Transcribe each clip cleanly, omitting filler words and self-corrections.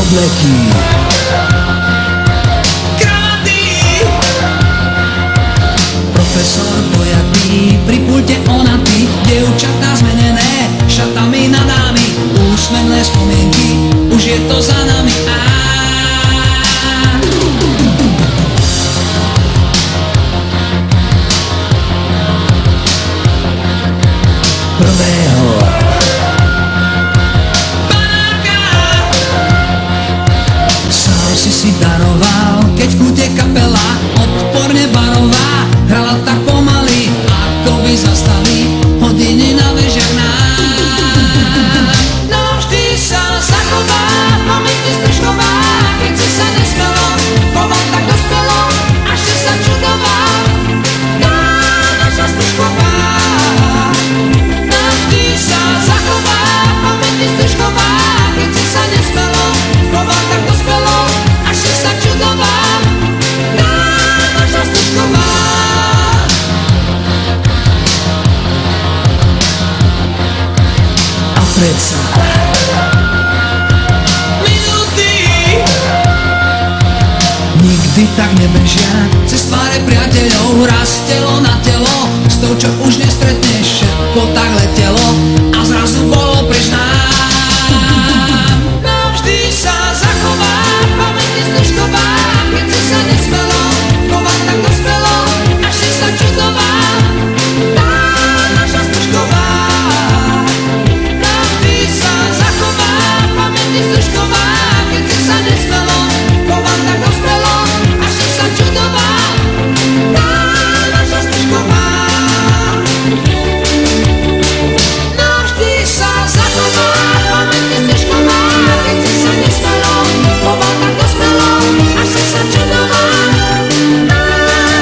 obleky. Kravaty. Profesor dojatý, pri pulte onatý, dievčatá zmenené, šatami na dámy, úsmevné spomienky, už je to za nami. Prvého panáka sám si daroval, keď v kúte kapela odporne barová hrala tak pomaly, ako by zastali hodiny na vežiach nám. No vždy sa zachová v pamäti stržková, keď si sa nesmelo chovať tak dospelo, až si sa čudoval. Tá naša stržková navždy sa zachová v pamäti stržková, keď si sa nesmelo chovať tak dospelo, až si sa čudoval. Tá naša stržková. A predsa minúty nikdy tak nebežia cez tváre priateľov, raz telo na telo, s tou, čo už nestretneš, všetko tak letelo a zrazu bolo preč nám. Navždy sa zachová v pamäti stržková, keď si sa nesmelo chovať tak dospelo, až si sa čudoval. Tá naša stržková navždy sa zachová v pamäti stržková, keď si sa nesmelo chovať tak dospelo, až si sa čudoval. Tá naša stržková navždy sa zachová v pamäti stržková, keď si sa nesmelo chovať tak dospelo, až si sa čudoval. Tá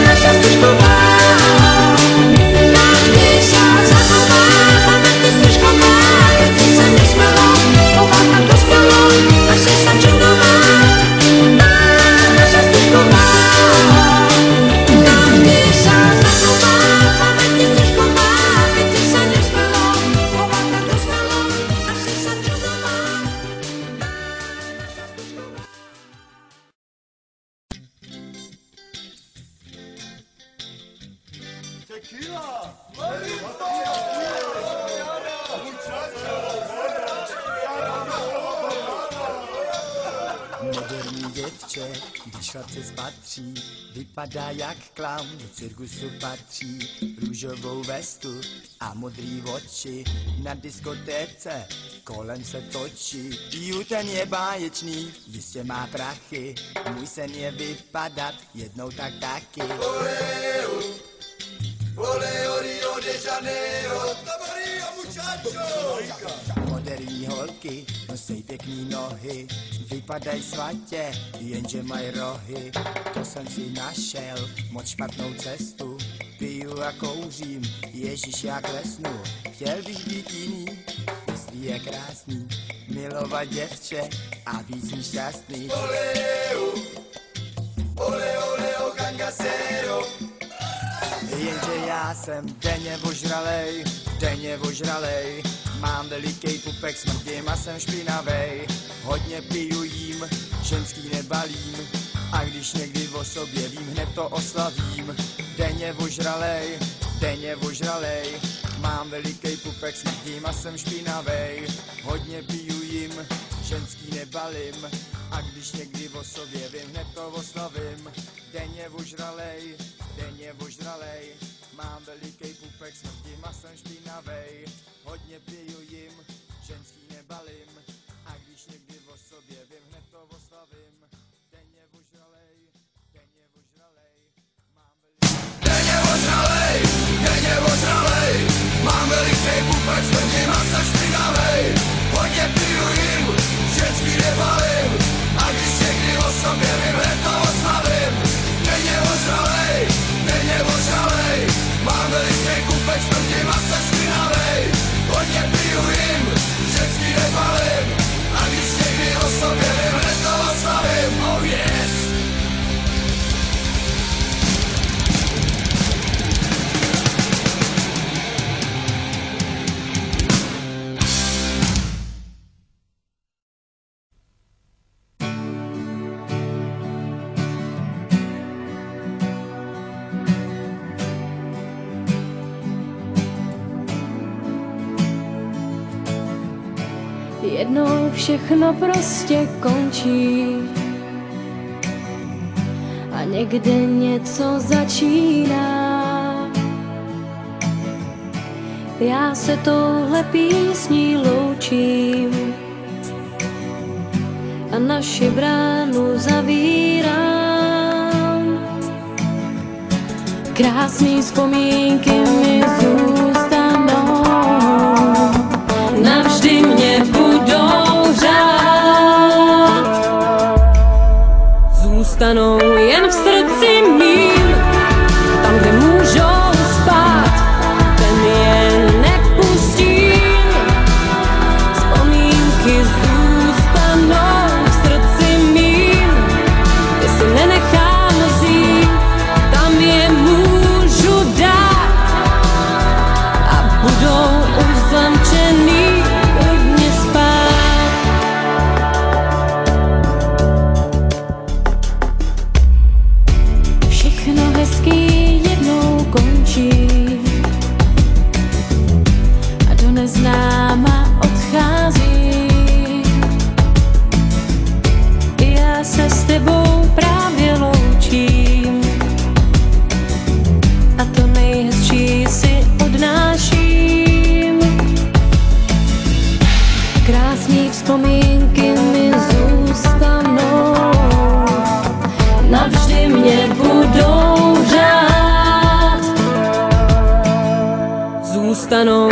naša stržková navždy sa zachová v pamäti stržková, keď si sa nesmelo chovať tak dospelo, až si sa čudoval. Tá naša stržková navždy sa zachová v pamäti stržková, keď si sa nesmelo chovať tak dospelo, až si sa čudoval. Moderní děvče, když chlapce spatří, vypadá jak klaun, do cirkusu patří. Růžovou vestu a modrý oči, na diskotéce kolem se točí. Piju, ten je báječný, jistě má prachy, můj sen je vypadat jednou tak taky. Oleo Rio de Janeiro, Maria muchacho. Moderní holky nosej pěkný nohy, vypadaj svatě, jenže mají rohy. To jsem si našel, moc špatnou cestu, piju a kouřím, Ježíš já klesnu. Chtěl bych být jiný, jestli je krásný, milovat děvče a víc než šťastný. Oleo gangasero. Jenže já jsem denně ožralej, mám veliký pupek, smrdím a jsem špinavej. Hodně piju jím, ženský nebalím, a když někdy o sobě vím, hned to oslavím. Denně ožralej, mám veliký pupek, smrdím a jsem špinavej. Hodně piju jím, ženský nebalím, a když někdy o sobě vím, hned to oslavím. Denně ožralej, mám veliký pupek, smrdím a jsem špinavej. Hodně piju jim, ženský nebalím, a když někdy o sobě vím, hned to oslavím. Denně ožralej, mám veliký pupek, smrdím a jsem špinavej. Hodně piju jim, ženský nebalím, a když někdy o sobě vím, hned to oslavím. Denně ožralej, mám veliký pupek, smrdím a jsem špinavej. Hodně piju Jednou všechno prostě končí a někde něco začíná. Já se touhle písní loučím a naši bránu zavírám. Krásný vzpomínky mi zůstanou, navždy mě budou řád. Zůstanou jen v srdci mým, tam, kde můžou spát, ten je nepustím. Vzpomínky zůstanou v srdci mým, kde si nenechám vzít, tam je můžu dát a budou uzamčený u mě spát. Všechno hezký jednou končí a do neznáma odchází. Já se s tebou právě loučím a to nejhezčí si odnáším. Krásný vzpomínky mi zůstanou, navždy mě budou řád. Zůstanou